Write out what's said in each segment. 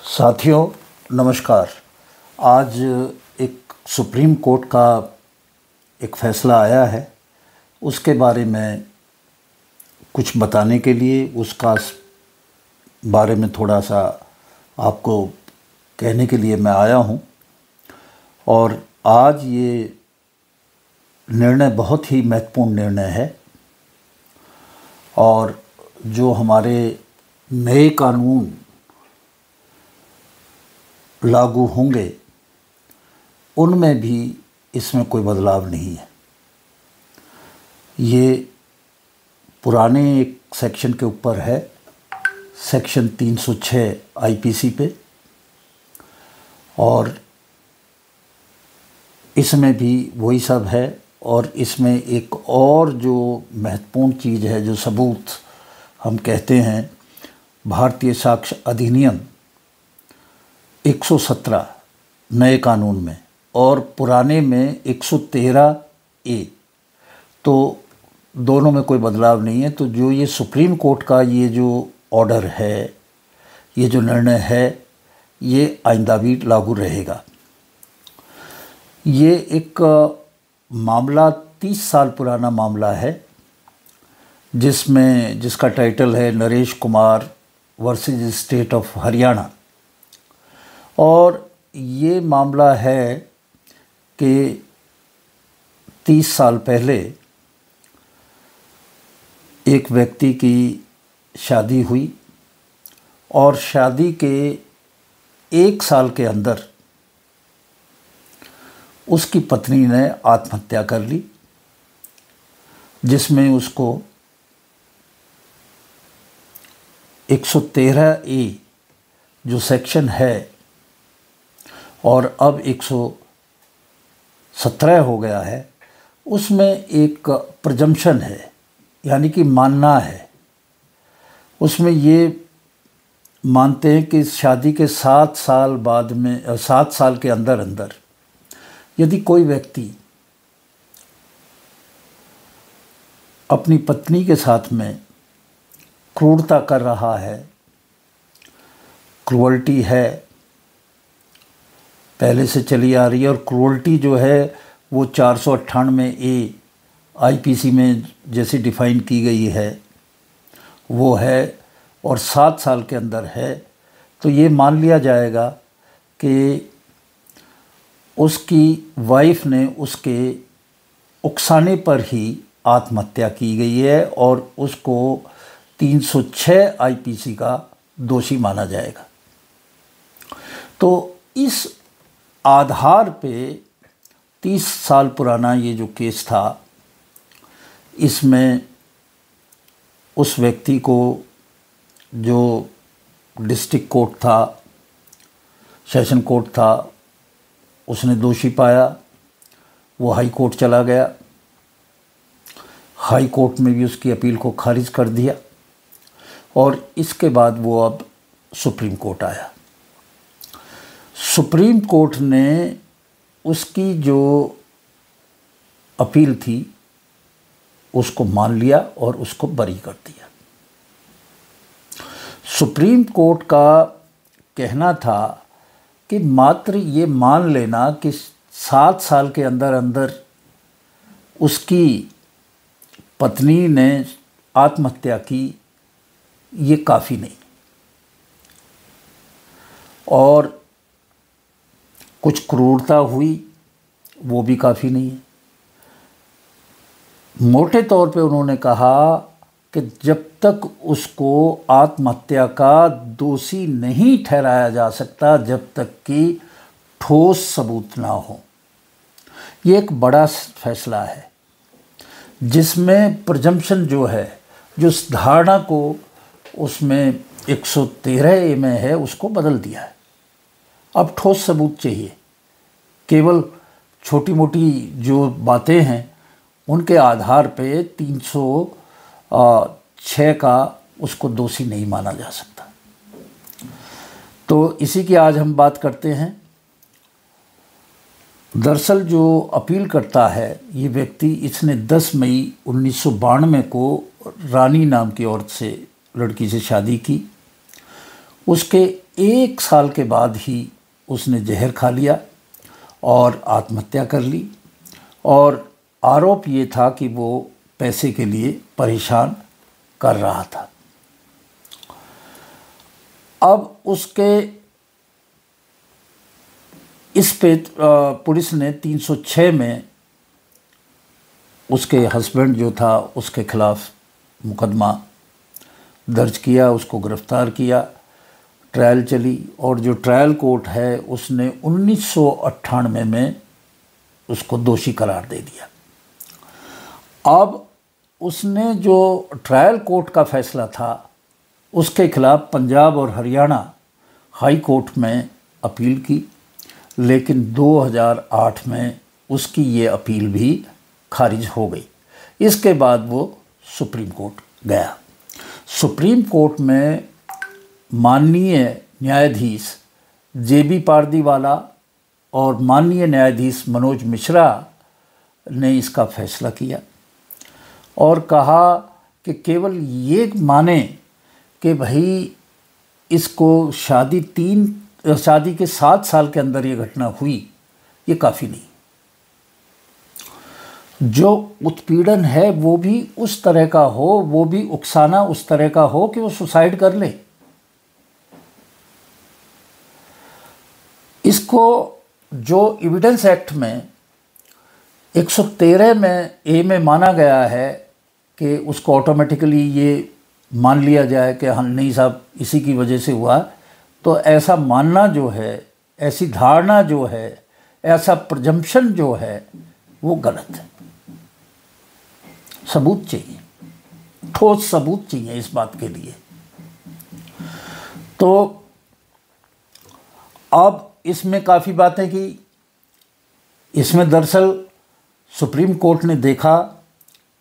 साथियों नमस्कार। आज एक सुप्रीम कोर्ट का एक फ़ैसला आया है, उसके बारे में कुछ बताने के लिए, उसका बारे में थोड़ा सा आपको कहने के लिए मैं आया हूं। और आज ये निर्णय बहुत ही महत्वपूर्ण निर्णय है और जो हमारे नए कानून लागू होंगे उनमें भी इसमें कोई बदलाव नहीं है। ये पुराने एक सेक्शन के ऊपर है, सेक्शन 306 आईपीसी पे, और इसमें भी वही सब है। और इसमें एक और जो महत्वपूर्ण चीज़ है, जो सबूत हम कहते हैं, भारतीय साक्ष्य अधिनियम 117 नए कानून में और पुराने में 113A, तो दोनों में कोई बदलाव नहीं है। तो जो ये सुप्रीम कोर्ट का ये जो ऑर्डर है, ये जो निर्णय है, ये आइंदा भी लागू रहेगा। ये एक मामला 30 साल पुराना मामला है, जिसका टाइटल है Naresh Kumar versus state of Haryana. और ये मामला है कि 30 साल पहले एक व्यक्ति की शादी हुई और शादी के 1 साल के अंदर उसकी पत्नी ने आत्महत्या कर ली, जिसमें उसको 113A जो सेक्शन है और अब 117 हो गया है, उसमें एक प्रजम्पशन है, यानी कि मानना है। उसमें ये मानते हैं कि शादी के 7 साल बाद में 7 साल के अंदर अंदर यदि कोई व्यक्ति अपनी पत्नी के साथ में क्रूरता कर रहा है, क्रूअल्टी है, पहले से चली आ रही है, और क्रूअल्टी जो है वो 498A आईपीसी में जैसे डिफ़ाइन की गई है वो है, और 7 साल के अंदर है, तो ये मान लिया जाएगा कि उसकी वाइफ ने उसके उकसाने पर ही आत्महत्या की गई है और उसको 306 आईपीसी का दोषी माना जाएगा। तो इस आधार पे 30 साल पुराना ये जो केस था, इसमें उस व्यक्ति को जो डिस्ट्रिक्ट कोर्ट था, सेशन कोर्ट था, उसने दोषी पाया। वो हाई कोर्ट चला गया, हाई कोर्ट में भी उसकी अपील को खारिज कर दिया, और इसके बाद वो अब सुप्रीम कोर्ट आया। सुप्रीम कोर्ट ने उसकी जो अपील थी उसको मान लिया और उसको बरी कर दिया। सुप्रीम कोर्ट का कहना था कि मात्र ये मान लेना कि 7 साल के अंदर अंदर उसकी पत्नी ने आत्महत्या की, ये काफ़ी नहीं, और कुछ क्रूरता हुई वो भी काफ़ी नहीं है। मोटे तौर पे उन्होंने कहा कि जब तक उसको आत्महत्या का दोषी नहीं ठहराया जा सकता, जब तक कि ठोस सबूत ना हो। ये एक बड़ा फैसला है, जिसमें प्रजम्पशन जो है, जो धारणा को उसमें 113A में है, उसको बदल दिया है। अब ठोस सबूत चाहिए। केवल छोटी मोटी जो बातें हैं उनके आधार पे 306 का उसको दोषी नहीं माना जा सकता। तो इसी की आज हम बात करते हैं। दरअसल जो अपील करता है ये व्यक्ति, इसने 10 मई 1992 को रानी नाम की औरत से, लड़की से शादी की। उसके 1 साल के बाद ही उसने जहर खा लिया और आत्महत्या कर ली। और आरोप ये था कि वो पैसे के लिए परेशान कर रहा था। अब उसके इस पे पुलिस ने 306 में उसके हस्बैंड जो था उसके खिलाफ मुकदमा दर्ज किया, उसको गिरफ्तार किया, ट्रायल चली और जो ट्रायल कोर्ट है उसने 1998 में उसको दोषी करार दे दिया। अब उसने जो ट्रायल कोर्ट का फैसला था उसके खिलाफ पंजाब और हरियाणा हाई कोर्ट में अपील की, लेकिन 2008 में उसकी ये अपील भी खारिज हो गई। इसके बाद वो सुप्रीम कोर्ट गया। सुप्रीम कोर्ट में माननीय न्यायाधीश JB पारदीवाला और माननीय न्यायाधीश मनोज मिश्रा ने इसका फैसला किया और कहा कि केवल ये माने कि भाई इसको शादी के 7 साल के अंदर ये घटना हुई, ये काफ़ी नहीं। जो उत्पीड़न है वो भी उस तरह का हो, वो भी उकसाना उस तरह का हो कि वो सुसाइड कर ले। इसको जो एविडेंस एक्ट में 113 में ए में माना गया है कि उसको ऑटोमेटिकली ये मान लिया जाए कि हाँ नहीं साहब इसी की वजह से हुआ, तो ऐसा मानना जो है, ऐसी धारणा जो है, ऐसा प्रजम्पशन जो है वो गलत है। सबूत चाहिए, ठोस सबूत चाहिए इस बात के लिए। तो अब इसमें काफ़ी बातें की। इसमें दरअसल सुप्रीम कोर्ट ने देखा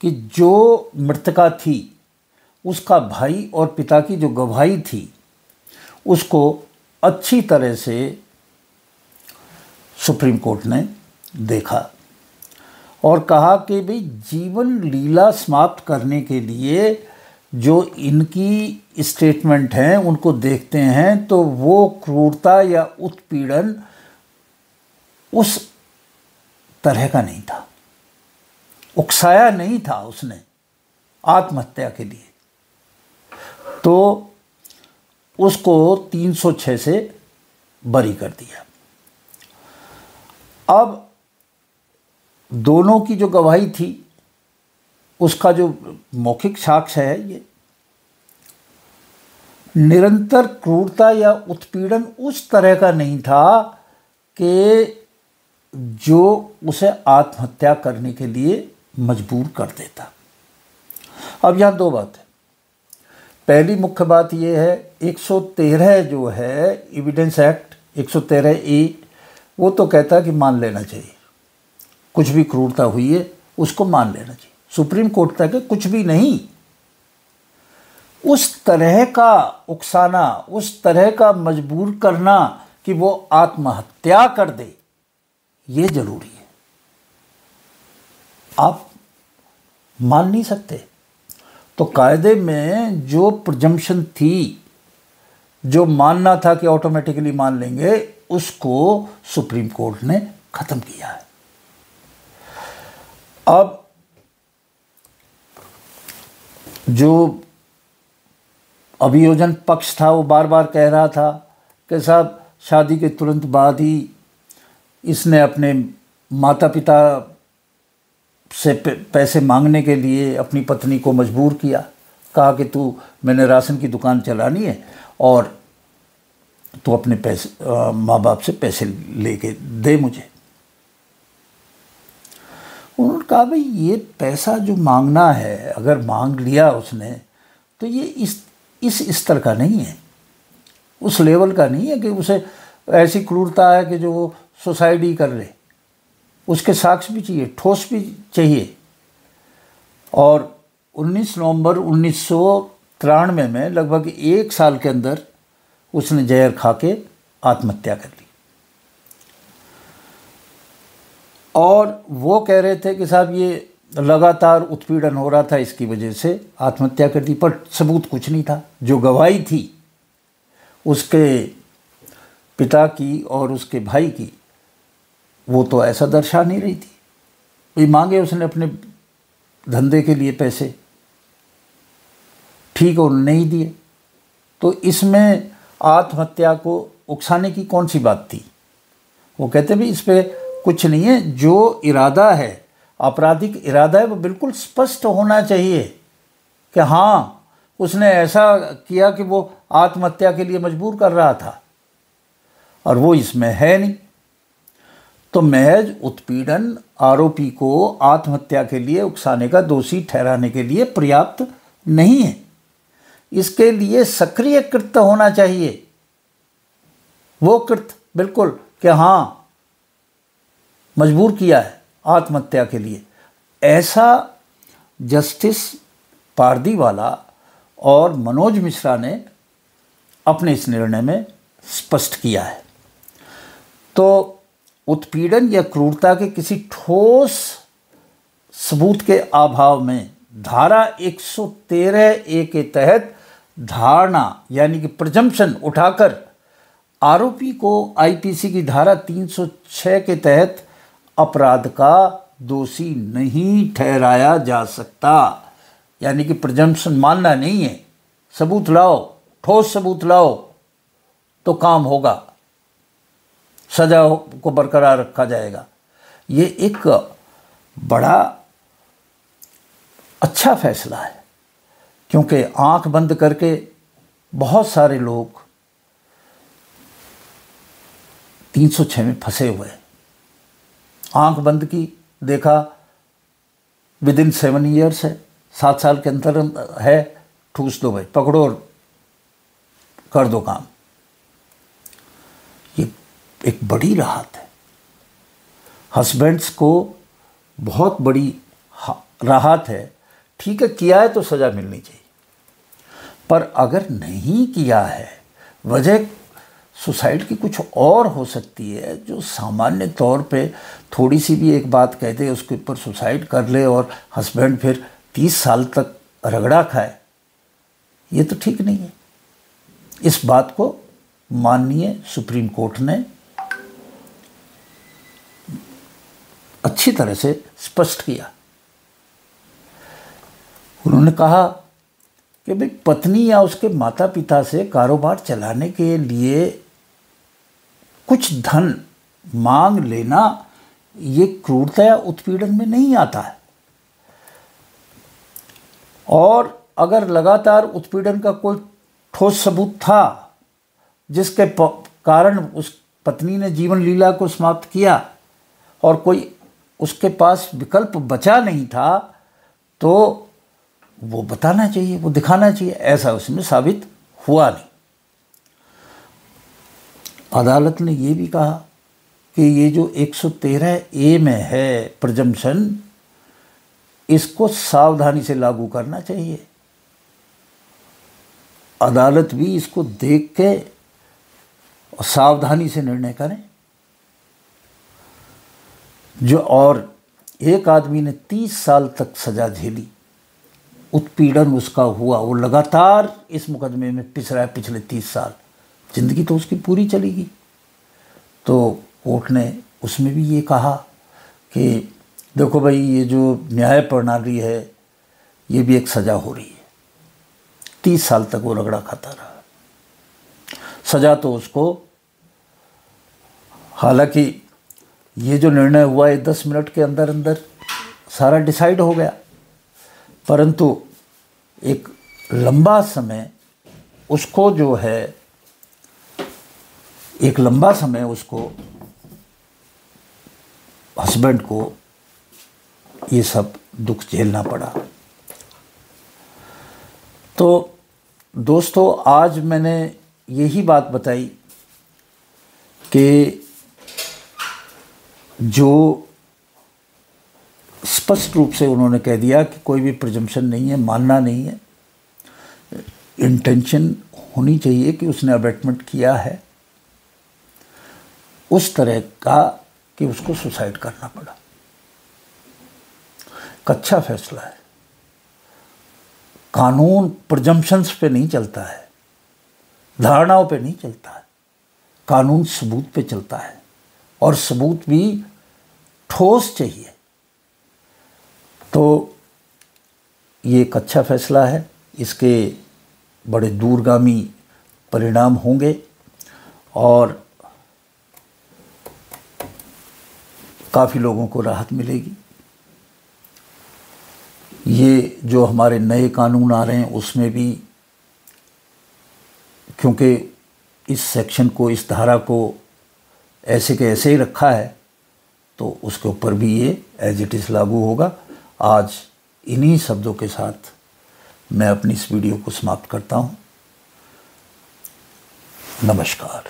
कि जो मृतका थी उसका भाई और पिता की जो गवाही थी उसको अच्छी तरह से सुप्रीम कोर्ट ने देखा और कहा कि भाई जीवन लीला समाप्त करने के लिए जो इनकी स्टेटमेंट हैं उनको देखते हैं तो वो क्रूरता या उत्पीड़न उस तरह का नहीं था, उकसाया नहीं था उसने आत्महत्या के लिए, तो उसको 306 से बरी कर दिया। अब दोनों की जो गवाही थी उसका जो मौखिक साक्ष्य है, ये निरंतर क्रूरता या उत्पीड़न उस तरह का नहीं था कि जो उसे आत्महत्या करने के लिए मजबूर कर देता। अब यहाँ दो बात है। पहली मुख्य बात यह है 113 जो है एविडेंस एक्ट 113A वो तो कहता है कि मान लेना चाहिए, कुछ भी क्रूरता हुई है उसको मान लेना चाहिए। सुप्रीम कोर्ट तक है कुछ भी नहीं, उस तरह का उकसाना, उस तरह का मजबूर करना कि वो आत्महत्या कर दे, ये जरूरी है। आप मान नहीं सकते। तो कायदे में जो प्रजम्पशन थी, जो मानना था कि ऑटोमेटिकली मान लेंगे, उसको सुप्रीम कोर्ट ने खत्म किया है। अब जो अभियोजन पक्ष था वो बार बार कह रहा था कि साहब शादी के तुरंत बाद ही इसने अपने माता पिता से पैसे मांगने के लिए अपनी पत्नी को मजबूर किया, कहा कि मैंने राशन की दुकान चलानी है और तू अपने पैसे माँ बाप से पैसे लेके दे मुझे। उन्होंने कहा भाई ये पैसा जो मांगना है, अगर मांग लिया उसने तो ये इस स्तर का नहीं है, उस लेवल का नहीं है कि उसे ऐसी क्रूरता है कि जो वो सुसाइड ही कर ले। उसके साक्ष्य भी चाहिए, ठोस भी चाहिए। और 19 नवंबर 1993 में लगभग 1 साल के अंदर उसने जहर खा के आत्महत्या कर ली। और वो कह रहे थे कि साहब ये लगातार उत्पीड़न हो रहा था, इसकी वजह से आत्महत्या कर दी, पर सबूत कुछ नहीं था। जो गवाही थी उसके पिता की और उसके भाई की, वो तो ऐसा दर्शा नहीं रही थी। ये मांगे उसने अपने धंधे के लिए पैसे, ठीक है, उन्होंने नहीं दिए। तो इसमें आत्महत्या को उकसाने की कौन सी बात थी? वो कहते भी इस पे कुछ नहीं है, जो इरादा है, आपराधिक इरादा है, वो बिल्कुल स्पष्ट होना चाहिए कि हाँ उसने ऐसा किया कि वो आत्महत्या के लिए मजबूर कर रहा था, और वो इसमें है नहीं। तो महज उत्पीड़न आरोपी को आत्महत्या के लिए उकसाने का दोषी ठहराने के लिए पर्याप्त नहीं है। इसके लिए सक्रिय कृत्य होना चाहिए, वो कृत्य बिल्कुल कि हाँ मजबूर किया है आत्महत्या के लिए। ऐसा जस्टिस पारदीवाला और मनोज मिश्रा ने अपने इस निर्णय में स्पष्ट किया है। तो उत्पीड़न या क्रूरता के किसी ठोस सबूत के अभाव में धारा 113A के तहत धारणा यानी कि प्रजम्पशन उठाकर आरोपी को आईपीसी की धारा 306 के तहत अपराध का दोषी नहीं ठहराया जा सकता। यानी कि प्रजम्पशन मानना नहीं है, सबूत लाओ, ठोस सबूत लाओ तो काम होगा, सजा को बरकरार रखा जाएगा। ये एक बड़ा अच्छा फैसला है, क्योंकि आंख बंद करके बहुत सारे लोग 306 में फंसे हुए हैं। आंख बंद की, देखा विदिन 7 ईयर्स है, 7 साल के अंतर है, ठूस दो भाई, पकड़ो और कर दो काम। ये एक बड़ी राहत है, हस्बैंड्स को बहुत बड़ी राहत है। ठीक है, किया है तो सज़ा मिलनी चाहिए, पर अगर नहीं किया है, वजह सुसाइड की कुछ और हो सकती है, जो सामान्य तौर पे थोड़ी सी भी एक बात कह दे उसके ऊपर सुसाइड कर ले और हस्बैंड फिर 30 साल तक रगड़ा खाए, ये तो ठीक नहीं है। इस बात को माननीय सुप्रीम कोर्ट ने अच्छी तरह से स्पष्ट किया। उन्होंने कहा कि भाई पत्नी या उसके माता पिता से कारोबार चलाने के लिए कुछ धन मांग लेना ये क्रूरता या उत्पीड़न में नहीं आता है। और अगर लगातार उत्पीड़न का कोई ठोस सबूत था जिसके कारण उस पत्नी ने जीवन लीला को समाप्त किया और कोई उसके पास विकल्प बचा नहीं था, तो वो बताना चाहिए, वो दिखाना चाहिए। ऐसा उसमें साबित हुआ नहीं। अदालत ने ये भी कहा कि ये जो 113A में है प्रजम्पशन, इसको सावधानी से लागू करना चाहिए। अदालत भी इसको देख के और सावधानी से निर्णय करें। जो और एक आदमी ने 30 साल तक सजा झेली, उत्पीड़न उसका हुआ, वो लगातार इस मुकदमे में पिस रहा है पिछले 30 साल, ज़िंदगी तो उसकी पूरी चलेगी। तो कोर्ट ने उसमें भी ये कहा कि देखो भाई, ये जो न्याय प्रणाली है ये भी एक सज़ा हो रही है। 30 साल तक वो रगड़ा खाता रहा, सज़ा तो उसको, हालांकि ये जो निर्णय हुआ है 10 मिनट के अंदर अंदर सारा डिसाइड हो गया, परंतु एक लंबा समय उसको जो है, एक लंबा समय उसको, हस्बैंड को ये सब दुख झेलना पड़ा। तो दोस्तों, आज मैंने यही बात बताई कि जो स्पष्ट रूप से उन्होंने कह दिया कि कोई भी प्रिजम्पशन नहीं है, मानना नहीं है, इंटेंशन होनी चाहिए कि उसने अबैटमेंट किया है, उस तरह का कि उसको सुसाइड करना पड़ा। अच्छा फैसला है। कानून प्रिजम्पशंस पे नहीं चलता है, धारणाओं पे नहीं चलता है, कानून सबूत पे चलता है, और सबूत भी ठोस चाहिए। तो ये एक अच्छा फैसला है, इसके बड़े दूरगामी परिणाम होंगे और काफ़ी लोगों को राहत मिलेगी। ये जो हमारे नए कानून आ रहे हैं उसमें भी, क्योंकि इस सेक्शन को, इस धारा को ऐसे के ऐसे ही रखा है, तो उसके ऊपर भी ये एज इट इज़ लागू होगा। आज इन्हीं शब्दों के साथ मैं अपनी इस वीडियो को समाप्त करता हूँ। नमस्कार।